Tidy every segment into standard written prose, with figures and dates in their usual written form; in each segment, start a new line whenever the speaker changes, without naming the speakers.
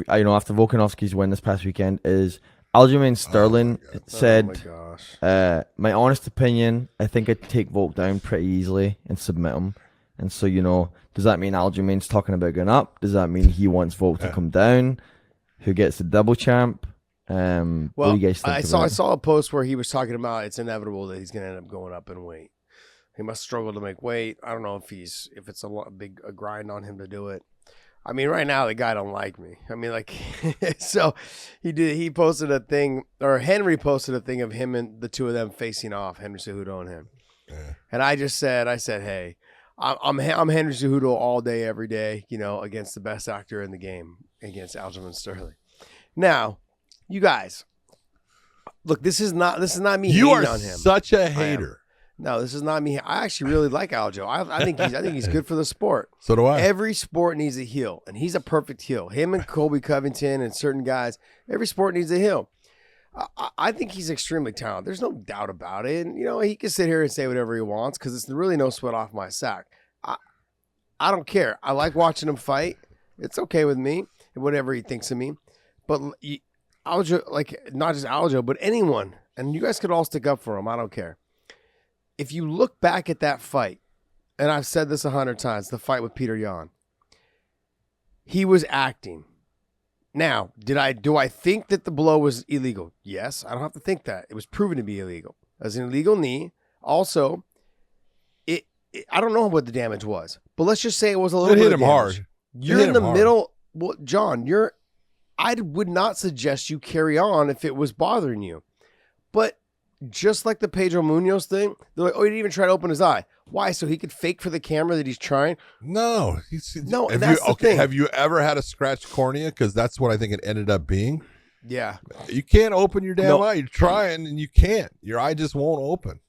after Volkanovski's win this past weekend, is Aljamain Sterling said,
Oh my gosh.
my honest opinion, I think I'd take Volk down pretty easily and submit him. And so, does that mean Aljamain's talking about going up? Does that mean he wants Volk to come down? Who gets the double champ? What do you guys think
I
about it?
saw a post where he was talking about it's inevitable that he's going to end up going up in weight. He must struggle to make weight. I don't know if it's a grind on him to do it. I mean, right now the guy don't like me. I mean, like, so he posted a thing, or Henry posted a thing of him and the two of them facing off, Henry Cejudo and him. Yeah. And I said, hey, I'm Henry Cejudo all day, every day, against the best actor in the game, against Aljamain Sterling. Now, you guys, look, this is not me hating on him.
You are such a hater.
No, this is not me. I actually really like Aljo. I think he's good for the sport.
So do I.
Every sport needs a heel, and he's a perfect heel. Him and Colby Covington and certain guys, every sport needs a heel. I think he's extremely talented. There's no doubt about it. And, he can sit here and say whatever he wants because it's really no sweat off my sack. I don't care. I like watching him fight. It's okay with me and whatever he thinks of me. But Aljo, like not just Aljo, but anyone, and you guys could all stick up for him. I don't care. If you look back at that fight, and I've said this 100 times, the fight with Peter Yan, he was acting. Now, do I think that the blow was illegal? Yes, I don't have to think that. It was proven to be illegal. It was an illegal knee. Also, I don't know what the damage was, but let's just say it was a little bit of damage.
Hard.
You're in the middle. Well, John, I would not suggest you carry on if it was bothering you. But just like the Pedro Munoz thing, they're like, oh, he didn't even try to open his eye. Why? So he could fake for the camera that he's trying?
No.
No, that's the thing.
Have you ever had a scratched cornea? Because that's what I think it ended up being.
Yeah.
You can't open your damn eye. You're trying and you can't. Your eye just won't open.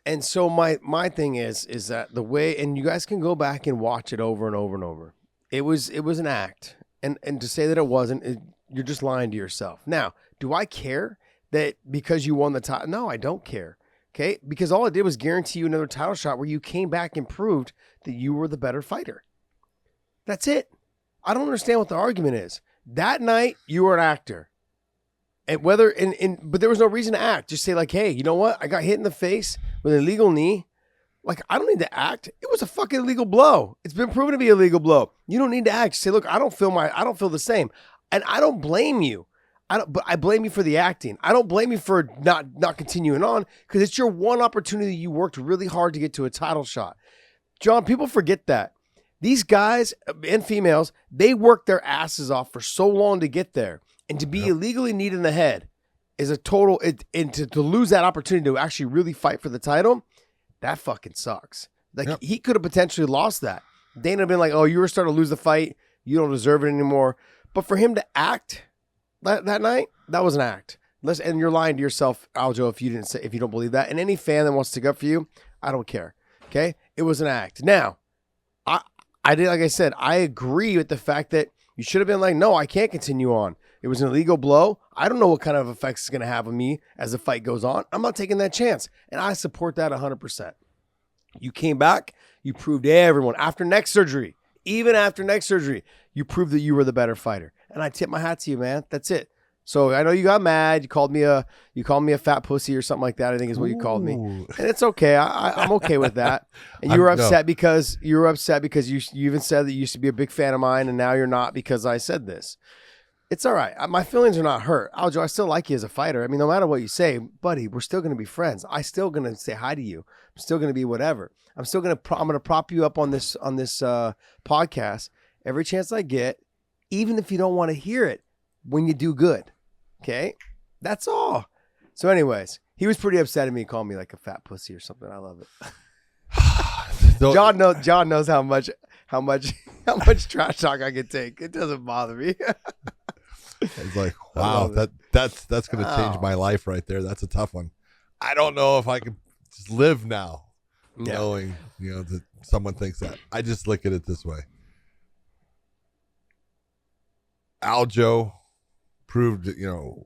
And so my thing is that the way, and you guys can go back and watch it over and over and over. It was an act. And to say that it wasn't, you're just lying to yourself. Now, do I care that because you won the title? No, I don't care. Okay? Because all it did was guarantee you another title shot where you came back and proved that you were the better fighter. That's it. I don't understand what the argument is. That night, you were an actor. And but there was no reason to act. Just say like, hey, you know what? I got hit in the face with an illegal knee. Like, I don't need to act. It was a fucking illegal blow. It's been proven to be a legal blow. You don't need to act. Just say, look, I don't feel the same. And I don't blame you. But I blame you for the acting. I don't blame you for not continuing on because it's your one opportunity. You worked really hard to get to a title shot. John, people forget that. These guys and females, they work their asses off for so long to get there. And to be illegally kneed in the head is a total, and to lose that opportunity to actually really fight for the title, that fucking sucks. Like, he could have potentially lost that. Dana would have been like, oh, you were starting to lose the fight. You don't deserve it anymore. But for him to act that night, that was an act. And you're lying to yourself, Aljo, if you don't believe that. And any fan that wants to stick up for you, I don't care. Okay? It was an act. Now, I did, like I said, I agree with the fact that you should have been like, no, I can't continue on. It was an illegal blow. I don't know what kind of effects it's going to have on me as the fight goes on. I'm not taking that chance. And I support that 100%. You came back. You proved to everyone after neck surgery, even after neck surgery, you proved that you were the better fighter. And I tip my hat to you, man. That's it. So I know you got mad. You called me a fat pussy or something like that, I think is what you called me. And it's okay. I'm okay with that. And you were upset because you even said that you used to be a big fan of mine and now you're not because I said this. It's all right. My feelings are not hurt. Aljo, I still like you as a fighter. I mean, no matter what you say, buddy, we're still going to be friends. I'm still going to say hi to you. I'm still going to be whatever. I'm going to prop you up on this podcast every chance I get, even if you don't want to hear it when you do good. Okay? That's all. So anyways, he was pretty upset at me calling me like a fat pussy or something. I love it. John knows how much trash talk I can take. It doesn't bother me.
It's like, wow, that's going to change my life right there. That's a tough one. I don't know if I can just live now knowing, that someone thinks that. I just look at it this way. Aljo proved,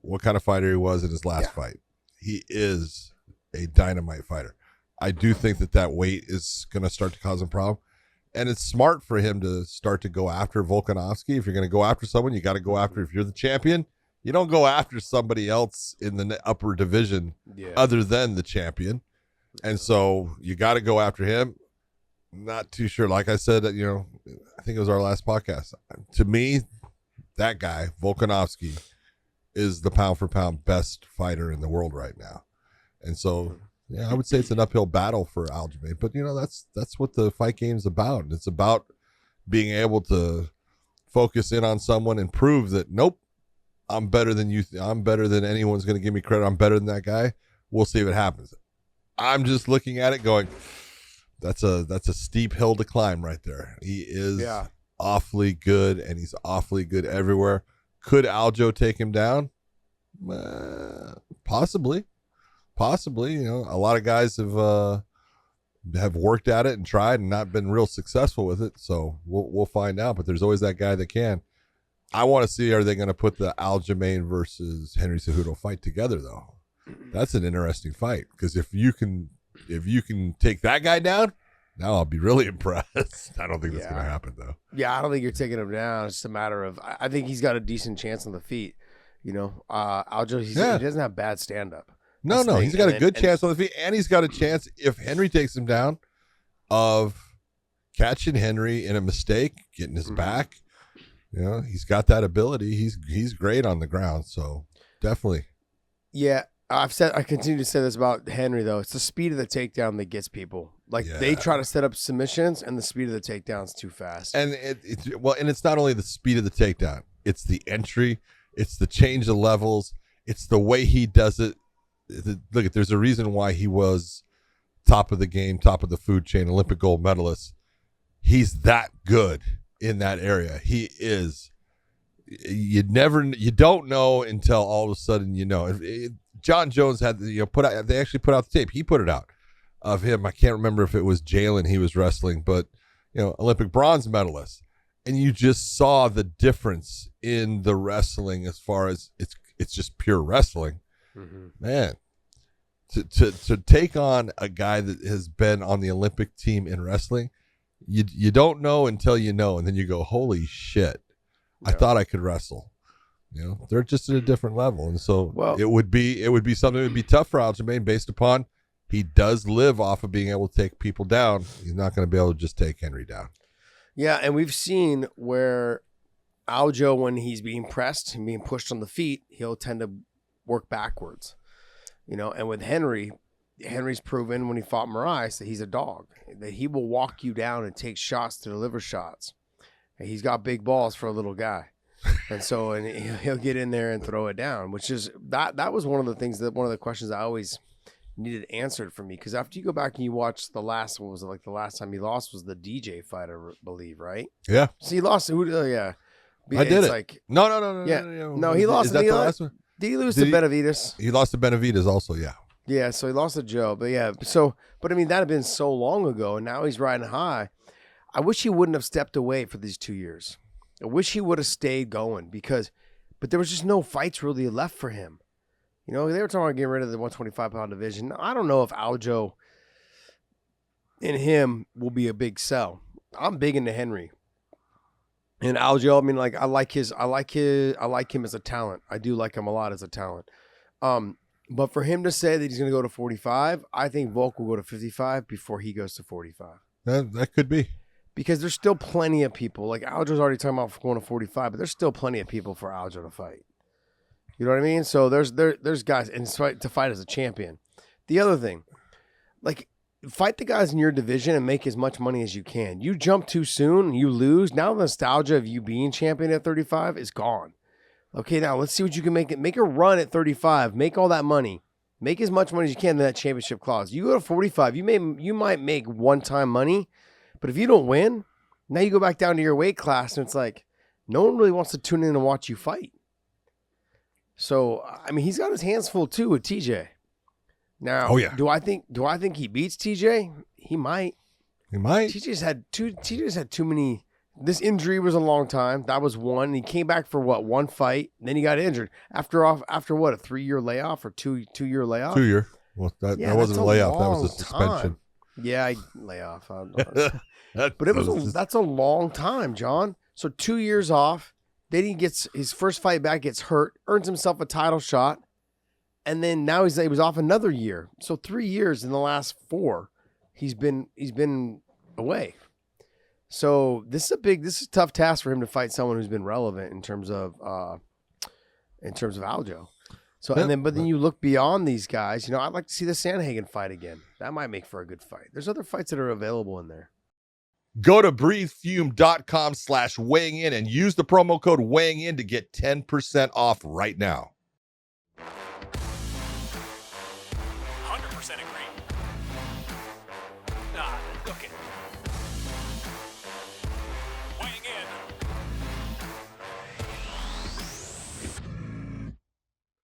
what kind of fighter he was in his last fight. He is a dynamite fighter. I do think that weight is going to start to cause a problem. And it's smart for him to start to go after Volkanovski. If you're going to go after someone, you got to go after, if you're the champion, you don't go after somebody else in the upper division other than the champion. And so you got to go after him. Not too sure. Like I said, I think it was our last podcast. To me, that guy, Volkanovski, is the pound for pound best fighter in the world right now. And so, I would say it's an uphill battle for Aljamain, but that's what the fight game is about. It's about being able to focus in on someone and prove that, nope, I'm better than you. I'm better than anyone's going to give me credit. I'm better than that guy. We'll see if it happens. I'm just looking at it going, that's a steep hill to climb right there. He is awfully good, and he's awfully good everywhere. Could Aljo take him down? Possibly. A lot of guys have worked at it and tried and not been real successful with it. So we'll find out. But there's always that guy that can. I want to see, are they going to put the Aljamain versus Henry Cejudo fight together though? That's an interesting fight, because if you can take that guy down, now I'll be really impressed. I don't think that's going to happen though.
Yeah, I don't think you're taking him down. It's just a matter of, I think he's got a decent chance on the feet. Aljo, he doesn't have bad stand up.
No, he's got a good chance on the feet, and he's got a chance, if Henry takes him down, of catching Henry in a mistake, getting his back. He's got that ability. He's great on the ground, so definitely.
Yeah, I continue to say this about Henry though. It's the speed of the takedown that gets people. They try to set up submissions, and the speed of the takedown is too fast. And
it's not only the speed of the takedown; it's the entry, it's the change of levels, it's the way he does it. Look, there's a reason why he was top of the game, top of the food chain, Olympic gold medalist. He's that good in that area. He is. You don't know until all of a sudden you know. John Jones had put out. They actually put out the tape. He put it out of him. I can't remember if it was Jalen he was wrestling, but Olympic bronze medalist, and you just saw the difference in the wrestling as far as it's just pure wrestling. Mm-hmm. Man, to take on a guy that has been on the Olympic team in wrestling, you don't know until you know, and then you go, holy shit, I thought I could wrestle. They're just at a different level, and so it would be something that would be tough for Aljamain, based upon he does live off of being able to take people down. He's not going to be able to just take Henry down.
Yeah, and we've seen where Aljo, when he's being pressed and being pushed on the feet, he'll tend to work backwards, and with Henry's proven when he fought Moraes that he's a dog, that he will walk you down and take shots to deliver shots. And he's got big balls for a little guy. And so, he'll get in there and throw it down, which is that was one of the questions I always needed answered for me. Cause after you go back and you watch the last time he lost was the DJ fight, I believe, right?
Yeah.
So he lost. Yeah.
I did it.
Like,
no.
Yeah. No, he lost.
Is that the last one?
Did he lose to Benavides?
He lost to Benavides also, yeah.
Yeah, so he lost to Joe. But I mean, that had been so long ago, and now he's riding high. I wish he wouldn't have stepped away for these 2 years. I wish he would have stayed going, but there was just no fights really left for him. They were talking about getting rid of the 125-pound division. I don't know if Aljo and him will be a big sell. I'm big into Henry. And Aljo, I mean, I like him as a talent. I do like him a lot as a talent. But for him to say that he's going to go to 45, I think Volk will go to 55 before he goes to 45.
That could be.
Because there's still plenty of people. Like, Aljo's already talking about going to 45, but there's still plenty of people for Aljo to fight. You know what I mean? So there's guys, and to fight as a champion. The other thing, fight the guys in your division and make as much money as you can. You jump too soon, you lose. Now the nostalgia of you being champion at 35 is gone. Okay, now let's see what you can make. Make a run at 35. Make all that money. Make as much money as you can in that championship clause. You go to 45, you might make one-time money, but if you don't win, now you go back down to your weight class, and it's like no one really wants to tune in and watch you fight. So, I mean, he's got his hands full too with TJ. Now, do I think he beats TJ? He might.
He might.
TJ's had too many. This injury was a long time. That was one. He came back for one fight. Then he got injured after what, a 3-year layoff or 2-year layoff?
2 year. Well, that wasn't a layoff. That was a suspension.
Time. Yeah, I lay off. But that's a long time, John. So 2 years off. Then he gets his first fight back, gets hurt, earns himself a title shot, and then now he was off another year. So 3 years in the last 4, he's been away. So this is a tough task for him to fight someone who's been relevant in terms of Aljo. So but then you look beyond these guys. You know, I'd like to see the Sandhagen fight again. That might make for a good fight. There's other fights that are available in there.
Go to breathefume.com/weighing in and use the promo code weighing in to get 10% off right now.
100% agree. Okay.